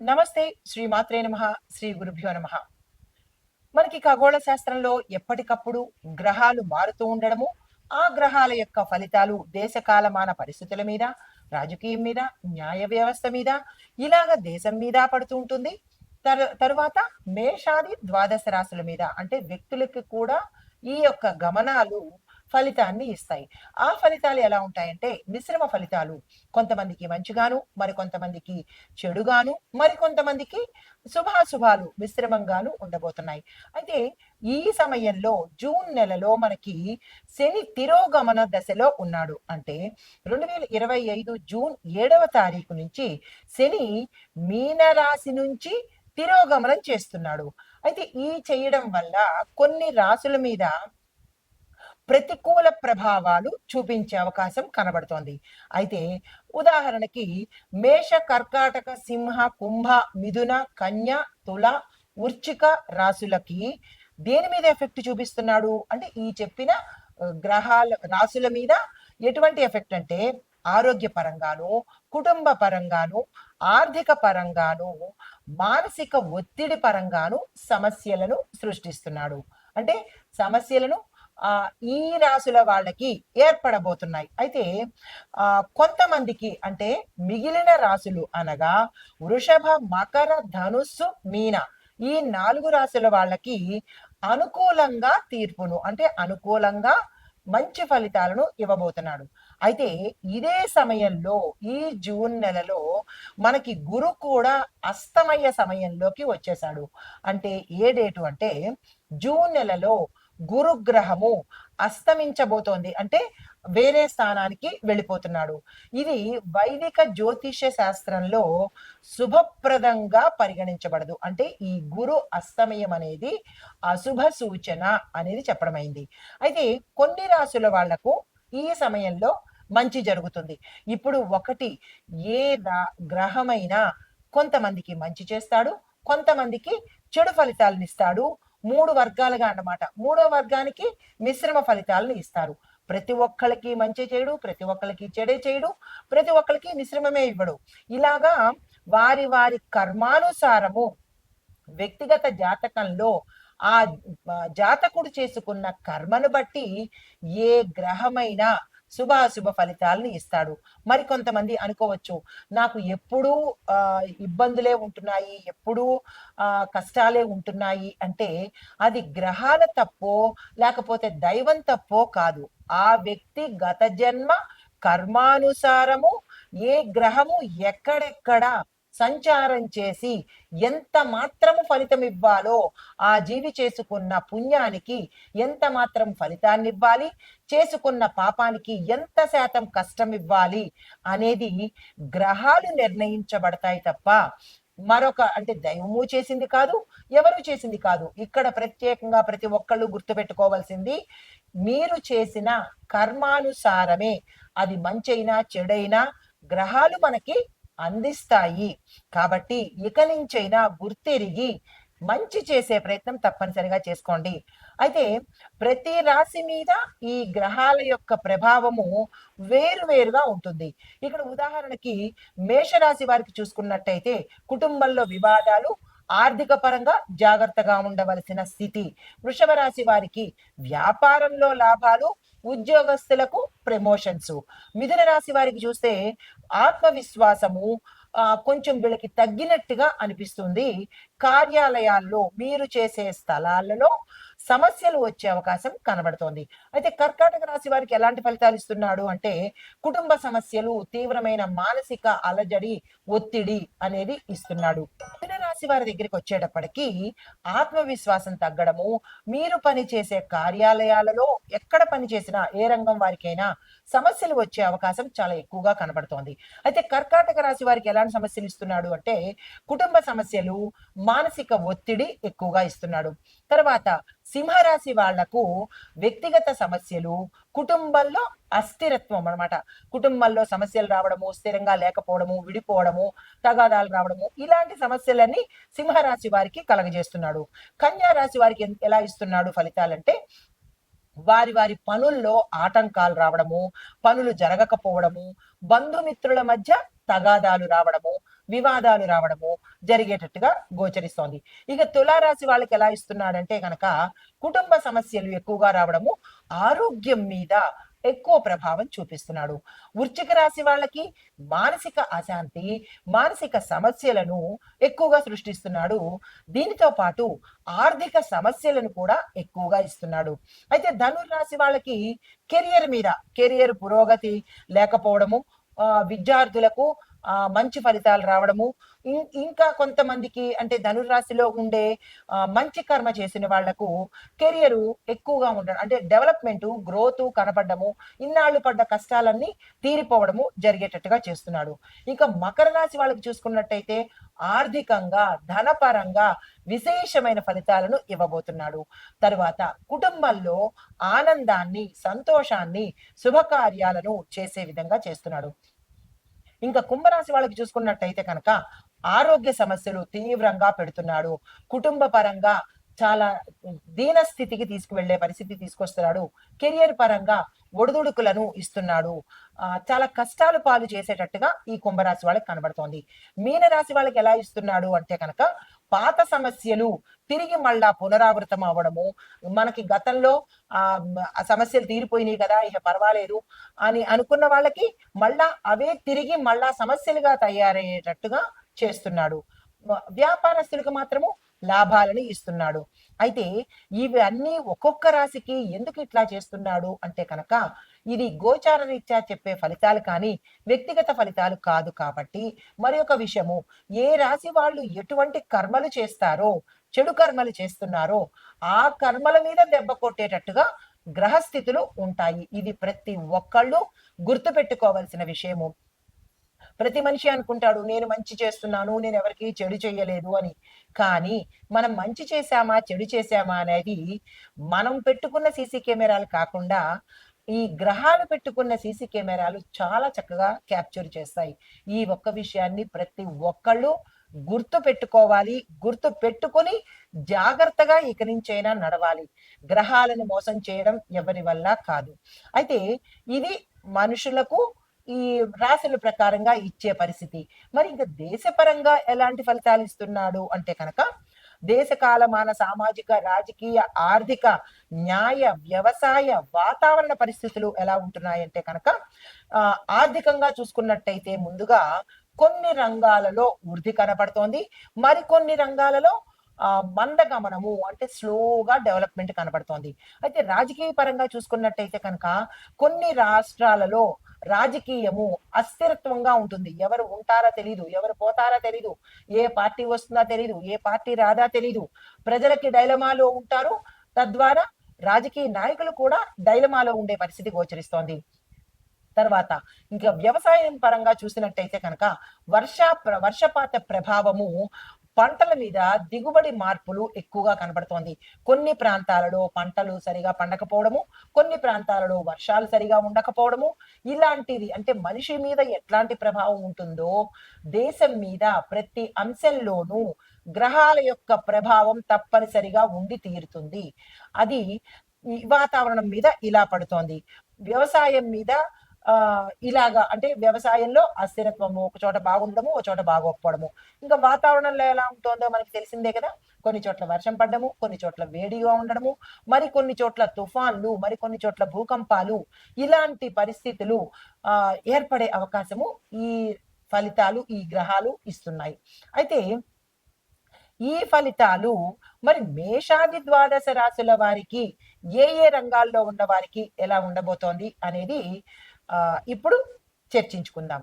నమస్తే. శ్రీ మాత్రే నమః. శ్రీ గురుభ్యో నమః. మనకి ఖగోళ శాస్త్రంలో ఎప్పటికప్పుడు గ్రహాలు మారుతూ ఉండడము, ఆ గ్రహాల యొక్క ఫలితాలు దేశ కాలమాన పరిస్థితుల మీద, రాజకీయం మీద, న్యాయ వ్యవస్థ మీద, ఇలాగ దేశం మీద పడుతూ ఉంటుంది. తరువాత మేషాది ద్వాదశ రాశుల మీద అంటే వ్యక్తులకి కూడా ఈ యొక్క గమనాలు ఫలితాన్ని ఇస్తాయి. ఆ ఫలితాలు ఎలా ఉంటాయంటే మిశ్రమ ఫలితాలు. కొంతమందికి మంచిగాను, మరికొంతమందికి చెడుగాను, మరికొంతమందికి శుభాశుభాలు మిశ్రమంగాను ఉండబోతున్నాయి. అయితే ఈ సమయంలో జూన్ నెలలో మనకి శని తిరోగమన దశలో ఉన్నాడు. అంటే 2025 జూన్ 7వ తారీఖు నుంచి శని మీనరాశి నుంచి తిరోగమనం చేస్తున్నాడు. అయితే ఈ చేయడం వల్ల కొన్ని రాశుల మీద ప్రతికూల ప్రభావాలు చూపించే అవకాశం కనబడుతోంది. అయితే ఉదాహరణకి మేష, కర్కాటక, సింహ, కుంభ, మిథున, కన్య, తుల, వృశ్చిక రాశులకి దేని మీద ఎఫెక్ట్ చూపిస్తున్నాడు అంటే ఈ చెప్పిన గ్రహాల రాశుల మీద ఎటువంటి ఎఫెక్ట్ అంటే ఆరోగ్య పరంగాను, కుటుంబ పరంగాను, ఆర్థిక పరంగాను, మానసిక ఒత్తిడి పరంగాను సమస్యలను సృష్టిస్తున్నాడు. అంటే సమస్యలను ఈ రాశుల వాళ్ళకి ఏర్పడబోతున్నాయి. అయితే కొంతమందికి అంటే మిగిలిన రాశులు అనగా వృషభ, మకర, ధనుస్సు, మీన ఈ 4 రాశుల వాళ్ళకి అనుకూలంగా తీర్పును అంటే అనుకూలంగా మంచి ఫలితాలను ఇవ్వబోతున్నాడు. అయితే ఇదే సమయంలో ఈ జూన్ నెలలో మనకి గురు కూడా అస్తమయ సమయంలోకి వచ్చేసాడు. అంటే ఏ డేటు అంటే జూన్ నెలలో గురుగ్రహము అస్తమించబోతోంది. అంటే వేరే స్థానానికి వెళ్ళిపోతున్నాడు. ఇది వైదిక జ్యోతిష్య శాస్త్రంలో శుభప్రదంగా పరిగణించబడదు. అంటే ఈ గురు అస్తమయం అనేది అశుభ సూచన అనేది చెప్పడమైంది. అయితే కొన్ని రాశుల వాళ్లకు ఈ సమయంలో మంచి జరుగుతుంది. ఇప్పుడు ఒకటి ఏ గ్రహమైనా కొంతమందికి మంచి చేస్తాడు, కొంతమందికి చెడు ఫలితాలను ఇస్తాడు. 3 వర్గాలుగా అన్నమాట. 3వ వర్గానికి మిశ్రమ ఫలితాలను ఇస్తారు. ప్రతి ఒక్కళ్ళకి మంచి చేయడు, ప్రతి ఒక్కళ్ళకి చెడే చేయడు, ప్రతి ఒక్కళ్ళకి మిశ్రమమే ఇవ్వడు. ఇలాగా వారి వారి కర్మానుసారము వ్యక్తిగత జాతకంలో ఆ జాతకుడు చేసుకున్న కర్మను బట్టి ఏ గ్రహమైనా శుభాశుభ ఫలితాలను ఇస్తాడు. మరి కొంతమంది అనుకోవచ్చు, నాకు ఎప్పుడూ ఇబ్బందులే ఉంటున్నాయి, ఎప్పుడూ కష్టాలే ఉంటున్నాయి అంటే అది గ్రహాల తప్పో లేకపోతే దైవం తప్పో కాదు. ఆ వ్యక్తి గత జన్మ కర్మానుసారము ఏ గ్రహము ఎక్కడెక్కడ సంచారం చేసి ఎంత మాత్రము ఫలితం ఇవ్వాలో ఆ జీవి చేసుకున్న పుణ్యానికి ఎంత మాత్రం ఫలితాన్ని ఇవ్వాలి, చేసుకున్న పాపానికి ఎంత శాతం కష్టం ఇవ్వాలి అనేది గ్రహాలు నిర్ణయించబడతాయి తప్ప మరొక అంటే దైవము చేసింది కాదు, ఎవరు చేసింది కాదు. ఇక్కడ ప్రత్యేకంగా ప్రతి ఒక్కళ్ళు గుర్తుపెట్టుకోవాల్సింది మీరు చేసిన కర్మానుసారమే అది మంచైనా చెడైనా గ్రహాలు మనకి అందిస్తాయి. కాబట్టి ఇక నుంచైనా గుర్తెరిగి మంచి చేసే ప్రయత్నం తప్పనిసరిగా చేసుకోండి. అయితే ప్రతి రాశి మీద ఈ గ్రహాల యొక్క ప్రభావము వేరువేరుగా ఉంటుంది. ఇక్కడ ఉదాహరణకి మేషరాశి వారికి చూసుకున్నట్టయితే కుటుంబంలో వివాదాలు, ఆర్థిక పరంగా జాగ్రత్తగా ఉండవలసిన స్థితి. వృషభ రాశి వారికి వ్యాపారంలో లాభాలు, ఉద్యోగస్తులకు ప్రమోషన్స్. మిథున రాశి వారికి చూస్తే ఆత్మవిశ్వాసము కొంచెం వీళ్ళకి తగ్గినట్టుగా అనిపిస్తుంది. కార్యాలయాల్లో మీరు చేసే స్థలాలలో సమస్యలు వచ్చే అవకాశం కనబడుతోంది. అయితే కర్కాటక రాశి వారికి ఎలాంటి ఫలితాలు ఇస్తున్నాడు అంటే కుటుంబ సమస్యలు, తీవ్రమైన మానసిక అలజడి, ఒత్తిడి అనేది ఇస్తున్నాడు. మిథున రాశి వారి దగ్గరికి వచ్చేటప్పటికి ఆత్మవిశ్వాసం తగ్గడము, మీరు పనిచేసే కార్యాలయాలలో ఎక్కడ పని చేసినా ఏ రంగం వారికైనా సమస్యలు వచ్చే అవకాశం చాలా ఎక్కువగా కనబడుతోంది. అయితే కర్కాటక రాశి వారికి ఎలాంటి సమస్యలు ఇస్తున్నాడు అంటే కుటుంబ సమస్యలు, మానసిక ఒత్తిడి ఎక్కువగా ఇస్తున్నాడు. తర్వాత సింహరాశి వాళ్లకు వ్యక్తిగత సమస్యలు, కుటుంబంలో అస్థిరత్వం అన్నమాట. కుటుంబంలో సమస్యలు రావడము, స్థిరంగా లేకపోవడము, విడిపోవడము, తగాదాలు రావడము ఇలాంటి సమస్యలన్నీ సింహరాశి వారికి కలగజేస్తున్నాడు. కన్యా రాశి వారికి ఎలా ఇస్తున్నాడు ఫలితాలంటే వారి వారి పనుల్లో ఆటంకాలు రావడము, పనులు జరగకపోవడము, బంధుమిత్రుల మధ్య తగాదాలు రావడము, వివాదాలు రావడము జరిగేటట్టుగా గోచరిస్తోంది. ఇక తులారాశి వాళ్ళకి ఎలా ఇస్తున్నాడంటే కనుక కుటుంబ సమస్యలు ఎక్కువగా రావడము, ఆరోగ్యం మీద ఎక్కువ ప్రభావం చూపిస్తున్నాడు. వృశ్చిక రాశి వాళ్ళకి మానసిక అశాంతి, మానసిక సమస్యలను ఎక్కువగా సృష్టిస్తున్నాడు. దీనితో పాటు ఆర్థిక సమస్యలను కూడా ఎక్కువగా ఇస్తున్నాడు. అయితే ధనుర్రాశి వాళ్ళకి కెరియర్ పురోగతి లేకపోవడము, విద్యార్థులకు మంచి ఫలితాలు రావడము, ఇంకా కొంతమందికి అంటే ధనుర్రాశిలో ఉండే మంచి కర్మ చేసిన వాళ్లకు కెరియర్ ఎక్కువగా ఉండడం అంటే డెవలప్మెంట్ గ్రోత్ కనపడము, ఇన్నాళ్ళు పడ్డ కష్టాలన్నీ తీరిపోవడము జరిగేటట్టుగా చేస్తున్నాడు. ఇంకా మకర రాశి వాళ్ళకి చూసుకున్నట్టయితే ఆర్థికంగా ధనపరంగా విశేషమైన ఫలితాలను ఇవ్వబోతున్నాడు. తరువాత కుటుంబంలో ఆనందాన్ని, సంతోషాన్ని, శుభకార్యాలను చేసే విధంగా చేస్తున్నాడు. ఇంకా కుంభరాశి వాళ్ళకి చూసుకున్నట్టయితే కనుక ఆరోగ్య సమస్యలు తీవ్రంగా పెడుతున్నాడు. కుటుంబ పరంగా చాలా దీన స్థితికి తీసుకువెళ్లే పరిస్థితి తీసుకొస్తున్నాడు. కెరియర్ పరంగా ఒడిదుడుకులను ఇస్తున్నాడు. చాలా కష్టాలు పాలు చేసేటట్టుగా ఈ కుంభరాశి వాళ్ళకి కనబడుతోంది. మీనరాశి వాళ్ళకి ఎలా ఇస్తున్నాడు అంటే కనుక పాత సమస్యలు తిరిగి మళ్ళా పునరావృతం అవ్వడము, మనకి గతంలో ఆ సమస్యలు తీరిపోయినాయి కదా ఇక పర్వాలేదు అని అనుకున్న వాళ్ళకి మళ్ళా అవే తిరిగి మళ్ళా సమస్యలుగా తయారయ్యేటట్టుగా చేస్తున్నాడు. వ్యాపారస్తులకు మాత్రము లాభాలను ఇస్తున్నాడు. అయితే ఇవి అన్ని ఒక్కొక్క రాశికి ఎందుకు ఇట్లా చేస్తున్నాడు అంటే కనుక ఇది గోచార రీత్యా చెప్పే ఫలితాలు కానీ వ్యక్తిగత ఫలితాలు కాదు. కాబట్టి మరి ఒక విషయము, ఏ రాశి వాళ్ళు ఎటువంటి కర్మలు చేస్తారో, చెడు కర్మలు చేస్తున్నారో ఆ కర్మల మీద దెబ్బ కొట్టేటట్టుగా గ్రహస్థితులు ఉంటాయి. ఇది ప్రతి ఒక్కళ్ళు గుర్తు పెట్టుకోవాల్సిన విషయము. ప్రతి మనిషి అనుకుంటాడు నేను మంచి చేస్తున్నాను, నేను ఎవరికి చెడు చేయలేదు అని. కానీ మనం మంచి చేశామా చెడు చేశామా అనేది మనం పెట్టుకున్న సీసీ కెమెరాలు కాకుండా ఈ గ్రహాలు పెట్టుకున్న సీసీ కెమెరాలు చాలా చక్కగా క్యాప్చర్ చేస్తాయి. ఈ ఒక్క విషయాన్ని ప్రతి ఒక్కళ్ళు గుర్తు పెట్టుకోవాలి. గుర్తు పెట్టుకొని జాగ్రత్తగా ఇక నుంచైనా నడవాలి. గ్రహాలను మోసం చేయడం ఎవరి వల్ల కాదు. అయితే ఇది మనుషులకు ఈ రాశుల ప్రకారంగా ఇచ్చే పరిస్థితి. మరి ఇంకా దేశపరంగా ఎలాంటి ఫలితాలు ఇస్తున్నాడు అంటే కనుక దేశ కాలమాన సామాజిక, రాజకీయ, ఆర్థిక, న్యాయ, వ్యవసాయ, వాతావరణ పరిస్థితులు ఎలా ఉంటున్నాయంటే కనుక ఆర్థికంగా చూసుకున్నట్టయితే ముందుగా కొన్ని రంగాలలో వృద్ధి కనపడుతోంది. మరికొన్ని రంగాలలో మందగమనము అంటే స్లోగా డెవలప్మెంట్ కనబడుతోంది. అయితే రాజకీయ పరంగా చూసుకున్నట్టయితే కనుక కొన్ని రాష్ట్రాలలో రాజకీయము అస్థిరత్వంగా ఉంటుంది. ఎవరు ఉంటారా తెలీదు, ఎవరు పోతారా తెలీదు, ఏ పార్టీ వస్తుందా తెలీదు, ఏ పార్టీ రాదా తెలీదు. ప్రజలకి డైలమాలో ఉంటారు. తద్వారా రాజకీయ నాయకులు కూడా డైలమాలో ఉండే పరిస్థితి గోచరిస్తోంది. తర్వాత ఇంకా వ్యవసాయం పరంగా చూసినట్టయితే కనుక వర్షపాత ప్రభావము పంటల మీద దిగుబడి మార్పులు ఎక్కువగా కనబడుతోంది. కొన్ని ప్రాంతాలలో పంటలు సరిగా పండకపోవడము, కొన్ని ప్రాంతాలలో వర్షాలు సరిగా ఉండకపోవడము, ఇలాంటిది అంటే మనిషి మీద ఎట్లాంటి ప్రభావం ఉంటుందో దేశం మీద ప్రతి అంశంలోనూ గ్రహాల యొక్క ప్రభావం తప్పనిసరిగా ఉండి తీరుతుంది. అది వాతావరణం మీద ఇలా పడుతోంది. వ్యవసాయం మీద ఇలాగా అంటే వ్యవసాయంలో అస్థిరత్వము, ఒక చోట బాగుండడము, ఒక చోట బాగోకపోవడము. ఇంకా వాతావరణంలో ఎలా ఉంటుందో మనకి తెలిసిందే కదా. కొన్ని చోట్ల వర్షం పడ్డము, కొన్ని చోట్ల వేడిగా ఉండడము, మరి కొన్ని చోట్ల తుఫాన్లు, మరి కొన్ని చోట్ల భూకంపాలు, ఇలాంటి పరిస్థితులు ఏర్పడే అవకాశము ఈ ఫలితాలు, ఈ గ్రహాలు ఇస్తున్నాయి. అయితే ఈ ఫలితాలు మరి మేషాది ద్వాదశ రాశుల వారికి ఏ రంగాల్లో ఉన్న వారికి ఎలా ఉండబోతోంది అనేది ఇప్పుడు చర్చించుకుందాం.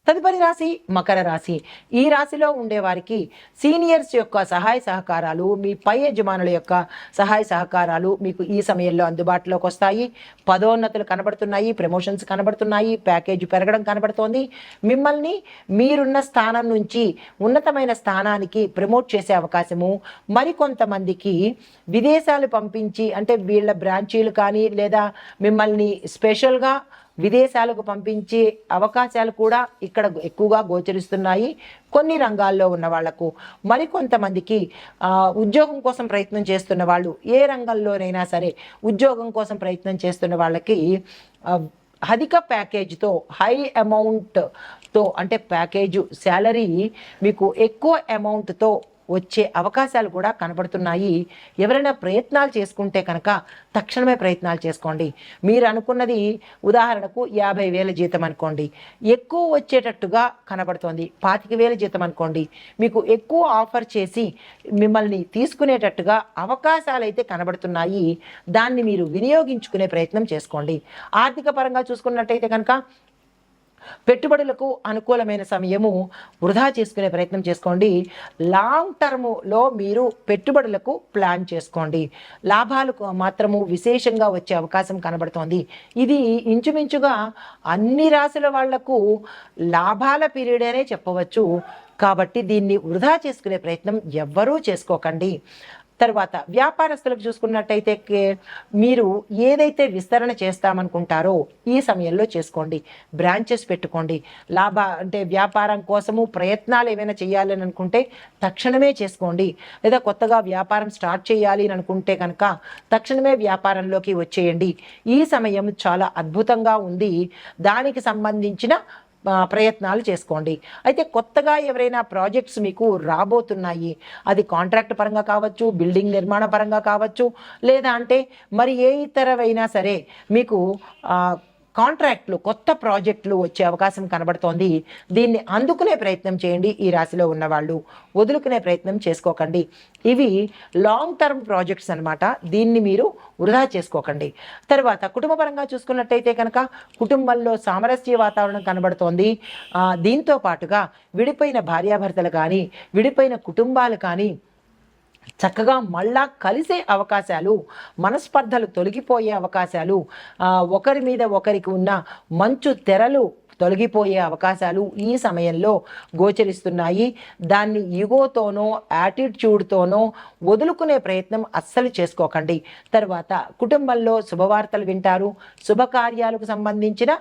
తదుపరి రాశి మకర రాశి. ఈ రాశిలో ఉండే వారికి సీనియర్స్ యొక్క సహాయ సహకారాలు, మీ పై యజమానుల యొక్క సహాయ సహకారాలు మీకు ఈ సమయంలో అందుబాటులోకి వస్తాయి. పదోన్నతులు కనబడుతున్నాయి, ప్రమోషన్స్ కనబడుతున్నాయి, ప్యాకేజ్ పెరగడం కనబడుతోంది. మిమ్మల్ని మీరున్న స్థానం నుంచి ఉన్నతమైన స్థానానికి ప్రమోట్ చేసే అవకాశము, మరికొంతమందికి విదేశాలు పంపించి అంటే వీళ్ళ బ్రాంచీలు కానీ లేదా మిమ్మల్ని స్పెషల్గా విదేశాలకు పంపించే అవకాశాలు కూడా ఇక్కడ ఎక్కువగా గోచరిస్తున్నాయి కొన్ని రంగాల్లో ఉన్న వాళ్లకు. మరికొంతమందికి ఉద్యోగం కోసం ప్రయత్నం చేస్తున్న వాళ్ళు, ఏ రంగంలోనైనా సరే ఉద్యోగం కోసం ప్రయత్నం చేస్తున్న వాళ్ళకి అధిక ప్యాకేజ్తో, హై అమౌంట్ తో అంటే ప్యాకేజు శాలరీ మీకు ఎక్కువ అమౌంట్తో వచ్చే అవకాశాలు కూడా కనబడుతున్నాయి. ఎవరైనా ప్రయత్నాలు చేసుకుంటే కనుక తక్షణమే ప్రయత్నాలు చేసుకోండి. మీరు అనుకున్నది ఉదాహరణకు 50,000 జీతం అనుకోండి, ఎక్కువ వచ్చేటట్టుగా కనబడుతోంది. 25,000 జీతం అనుకోండి, మీకు ఎక్కువ ఆఫర్ చేసి మిమ్మల్ని తీసుకునేటట్టుగా అవకాశాలు అయితే కనబడుతున్నాయి. దాన్ని మీరు వినియోగించుకునే ప్రయత్నం చేసుకోండి. ఆర్థిక పరంగా చూసుకున్నట్టయితే కనుక పెట్టుబడులకు అనుకూలమైన సమయము, వృధా చేసుకునే ప్రయత్నం చేసుకోండి. లాంగ్ టర్మ్లో మీరు పెట్టుబడులకు ప్లాన్ చేసుకోండి. లాభాలకు మాత్రము విశేషంగా వచ్చే అవకాశం కనబడుతోంది. ఇది ఇంచుమించుగా అన్ని రాశుల వాళ్లకు లాభాల పీరియడ్ అనే చెప్పవచ్చు. కాబట్టి దీన్ని వృధా చేసుకునే ప్రయత్నం ఎవ్వరూ చేసుకోకండి. తర్వాత వ్యాపారస్తులకు చూసుకున్నట్టయితే మీరు ఏదైతే విస్తరణ చేస్తామనుకుంటారో ఈ సమయంలో చేసుకోండి. బ్రాంచెస్ పెట్టుకోండి. అంటే వ్యాపారం కోసము ప్రయత్నాలు ఏమైనా చేయాలని అనుకుంటే తక్షణమే చేసుకోండి. లేదా కొత్తగా వ్యాపారం స్టార్ట్ చేయాలి అని అనుకుంటే కనుక తక్షణమే వ్యాపారంలోకి వచ్చేయండి. ఈ సమయం చాలా అద్భుతంగా ఉంది. దానికి సంబంధించిన ప్రయత్నాలు చేసుకోండి. అయితే కొత్తగా ఎవరైనా ప్రాజెక్ట్స్ మీకు రాబోతున్నాయి, అది కాంట్రాక్ట్ పరంగా కావచ్చు, బిల్డింగ్ నిర్మాణ పరంగా కావచ్చు, లేదా అంటే మరి ఏ ఇతరవైనా సరే మీకు కాంట్రాక్ట్లు, కొత్త ప్రాజెక్టులు వచ్చే అవకాశం కనబడుతోంది. దీన్ని అందుకునే ప్రయత్నం చేయండి. ఈ రాశిలో ఉన్నవాళ్ళు వదులుకునే ప్రయత్నం చేసుకోకండి. ఇవి లాంగ్ టర్మ్ ప్రాజెక్ట్స్ అనమాట. దీన్ని మీరు వృధా చేసుకోకండి. తర్వాత కుటుంబపరంగా చూసుకున్నట్టయితే కనుక కుటుంబంలో సామరస్య వాతావరణం కనబడుతోంది. దీంతో పాటుగా విడిపోయిన భార్యాభర్తలు కానీ, విడిపోయిన కుటుంబాలు కానీ చక్కగా మళ్ళా కలిసే అవకాశాలు, మనస్పర్ధలు తొలగిపోయే అవకాశాలు, ఒకరి మీద ఒకరికి ఉన్న మంచు తెరలు తొలగిపోయే అవకాశాలు ఈ సమయంలో గోచరిస్తున్నాయి. దాన్ని ఈగోతోనో యాటిట్యూడ్తోనో వదులుకునే ప్రయత్నం అస్సలు చేసుకోకండి. తర్వాత కుటుంబంలో శుభవార్తలు వింటారు. శుభకార్యాలకు సంబంధించిన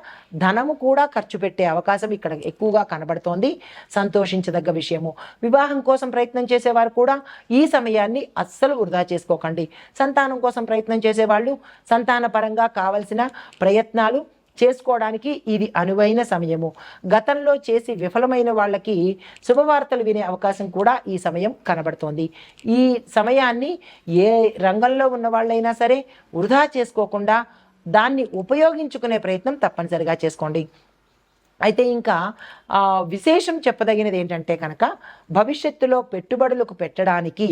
ధనము కూడా ఖర్చు పెట్టే అవకాశం ఇక్కడ ఎక్కువగా కనబడుతోంది. సంతోషించదగ్గ విషయము. వివాహం కోసం ప్రయత్నం చేసేవారు కూడా ఈ సమయాన్ని అస్సలు వృధా చేసుకోకండి. సంతానం కోసం ప్రయత్నం చేసేవాళ్ళు సంతాన పరంగా కావలసిన ప్రయత్నాలు చేసుకోవడానికి ఇది అనువైన సమయము. గతంలో చేసి విఫలమైన వాళ్ళకి శుభవార్తలు వినే అవకాశం కూడా ఈ సమయం కనబడుతోంది. ఈ సమయాన్ని ఏ రంగంలో ఉన్న వాళ్ళైనా సరే వృధా చేసుకోకుండా దాన్ని ఉపయోగించుకునే ప్రయత్నం తప్పనిసరిగా చేసుకోండి. అయితే ఇంకా విశేషం చెప్పదగినది ఏంటంటే కనుక భవిష్యత్తులో పెట్టుబడులకు పెట్టడానికి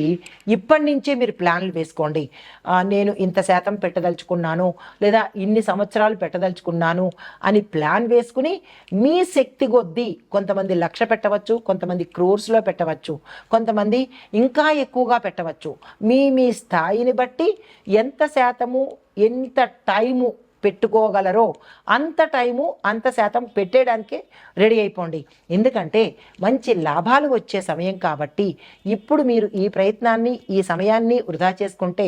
ఇప్పటి నుంచే మీరు ప్లాన్లు వేసుకోండి. నేను ఇంత శాతం పెట్టదలుచుకున్నాను, లేదా ఇన్ని సంవత్సరాలు పెట్టదలుచుకున్నాను అని ప్లాన్ వేసుకుని మీ శక్తి కొద్దీ కొంతమంది 1,00,000 పెట్టవచ్చు, కొంతమంది క్రోర్స్లో పెట్టవచ్చు, కొంతమంది ఇంకా ఎక్కువగా పెట్టవచ్చు. మీ స్థాయిని బట్టి ఎంత శాతము, ఎంత టైము పెట్టుకోగలరో అంత టైము, అంత శాతం పెట్టేయడానికే రెడీ అయిపోండి. ఎందుకంటే మంచి లాభాలు వచ్చే సమయం కాబట్టి ఇప్పుడు మీరు ఈ ప్రయత్నాన్ని, ఈ సమయాన్ని వృధా చేసుకుంటే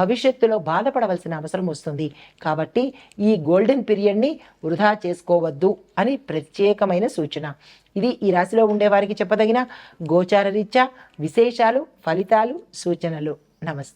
భవిష్యత్తులో బాధపడవలసిన అవసరం వస్తుంది. కాబట్టి ఈ గోల్డెన్ పీరియడ్ని వృధా చేసుకోవద్దు అని ప్రత్యేకమైన సూచన. ఇది ఈ రాశిలో ఉండేవారికి చెప్పదగిన గోచార రీత్యా విశేషాలు, ఫలితాలు, సూచనలు. నమస్తే.